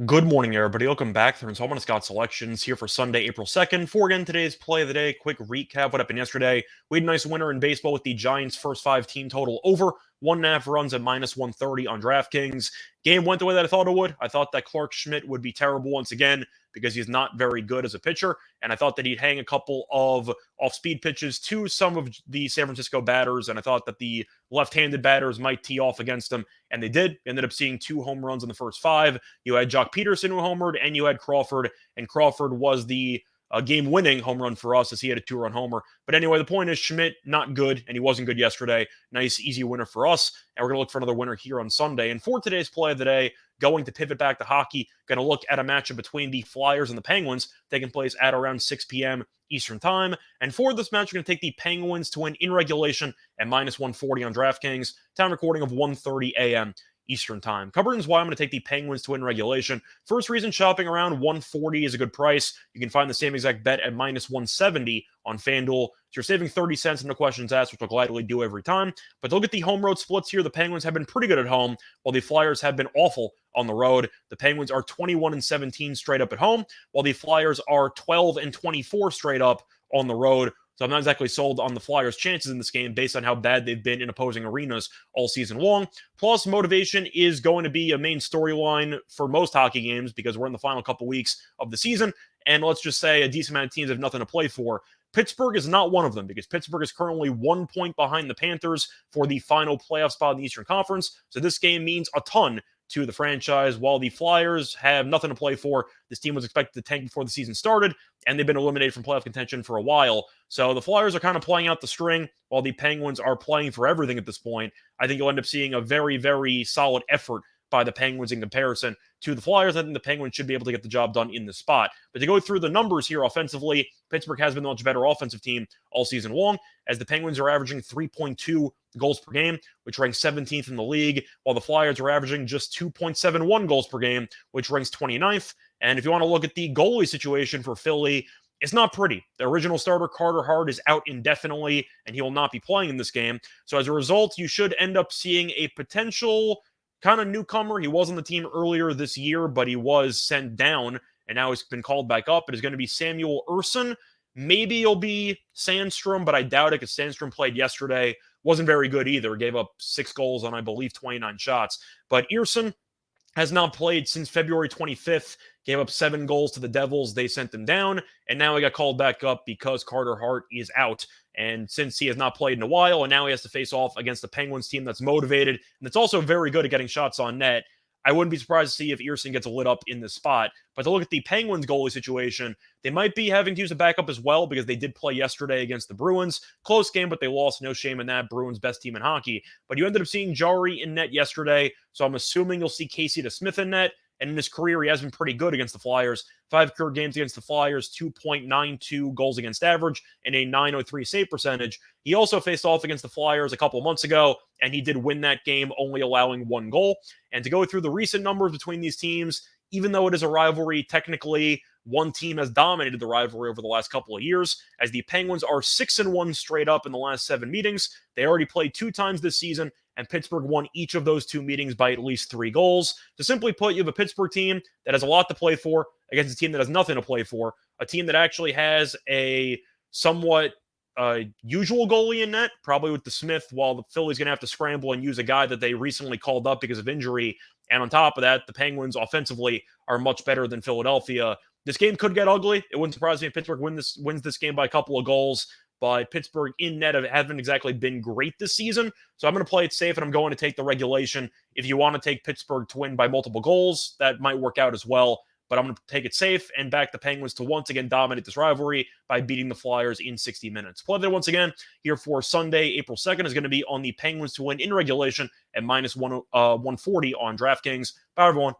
Good morning, everybody. Welcome back. Thurman's Home on Scott Selections here for Sunday, April 2nd. For again today's play of the day, quick recap what happened yesterday. We had a nice winner in baseball with the Giants' first five team total over 1.5 runs at minus 130 on DraftKings. Game went the way that I thought it would. I thought that Clark Schmidt would be terrible once again because he's not very good as a pitcher, and I thought that he'd hang a couple of off-speed pitches to some of the San Francisco batters, and I thought that the left-handed batters might tee off against him, and they did. Ended up seeing 2 home runs in the first five. You had Jock Peterson who homered, and you had Crawford, and Crawford was the game-winning home run for us as he had a 2-run homer. But anyway, the point is Schmidt, not good, and he wasn't good yesterday. Nice, easy winner for us, and we're going to look for another winner here on Sunday. And for today's play of the day, going to pivot back to hockey, going to look at a matchup between the Flyers and the Penguins, taking place at around 6 p.m. Eastern Time. And for this match, we're going to take the Penguins to win in regulation at minus 140 on DraftKings. Time recording of 1:30 a.m. Eastern Time. Covering is why I'm going to take the Penguins to win regulation. First reason, shopping around 140 is a good price. You can find the same exact bet at minus 170 on FanDuel. So you're saving 30 cents, no questions asked, which I'll gladly do every time. But look at the home road splits here. The Penguins have been pretty good at home, while the Flyers have been awful on the road. The Penguins are 21-17 straight up at home, while the Flyers are 12-24 straight up on the road. So I'm not exactly sold on the Flyers' chances in this game based on how bad they've been in opposing arenas all season long. Plus, motivation is going to be a main storyline for most hockey games because we're in the final couple weeks of the season. And let's just say a decent amount of teams have nothing to play for. Pittsburgh is not one of them because Pittsburgh is currently 1 point behind the Panthers for the final playoff spot in the Eastern Conference. So this game means a ton to the franchise. While the Flyers have nothing to play for, this team was expected to tank before the season started, and they've been eliminated from playoff contention for a while. So the Flyers are kind of playing out the string, while the Penguins are playing for everything at this point. I think you'll end up seeing a very, very solid effort by the Penguins in comparison to the Flyers. I think the Penguins should be able to get the job done in this spot. But to go through the numbers here offensively, Pittsburgh has been the much better offensive team all season long, as the Penguins are averaging 3.2 goals per game, which ranks 17th in the league, while the Flyers are averaging just 2.71 goals per game, which ranks 29th. And if you want to look at the goalie situation for Philly, it's not pretty. The original starter, Carter Hart, is out indefinitely, and he will not be playing in this game. So as a result, you should end up seeing a potential kind of newcomer. He was on the team earlier this year, but he was sent down, and now he's been called back up. It is going to be Samuel Ersson. Maybe it'll be Sandstrom, but I doubt it because Sandstrom played yesterday. Wasn't very good either. Gave up 6 goals on, I believe, 29 shots. But Ersson has not played since February 25th. Gave up 7 goals to the Devils. They sent him down, and now he got called back up because Carter Hart is out. And since he has not played in a while, and now he has to face off against the Penguins team that's motivated, and that's also very good at getting shots on net, I wouldn't be surprised to see if Ersson gets lit up in this spot. But to look at the Penguins goalie situation, they might be having to use a backup as well because they did play yesterday against the Bruins. Close game, but they lost. No shame in that. Bruins best team in hockey. But you ended up seeing Jari in net yesterday, so I'm assuming you'll see Casey DeSmith in net. And in his career, he has been pretty good against the Flyers. 5 career games against the Flyers, 2.92 goals against average, and a .903 save percentage. He also faced off against the Flyers a couple months ago, and he did win that game, only allowing 1 goal. And to go through the recent numbers between these teams, even though it is a rivalry, technically one team has dominated the rivalry over the last couple of years, as the Penguins are 6-1 straight up in the last 7 meetings. They already played 2 times this season, and Pittsburgh won each of those 2 meetings by at least 3 goals. To simply put, you have a Pittsburgh team that has a lot to play for against a team that has nothing to play for, a team that actually has a somewhat usual goalie in net, probably with the Smith, while the Phillies going to have to scramble and use a guy that they recently called up because of injury. And on top of that, the Penguins offensively are much better than Philadelphia. This game could get ugly. It wouldn't surprise me if Pittsburgh wins this game by a couple of goals. But Pittsburgh in net haven't exactly been great this season. So I'm going to play it safe, and I'm going to take the regulation. If you want to take Pittsburgh to win by multiple goals, that might work out as well. But I'm going to take it safe and back the Penguins to once again dominate this rivalry by beating the Flyers in 60 minutes. Play that once again here for Sunday, April 2nd is going to be on the Penguins to win in regulation at minus 140 on DraftKings. Bye, everyone.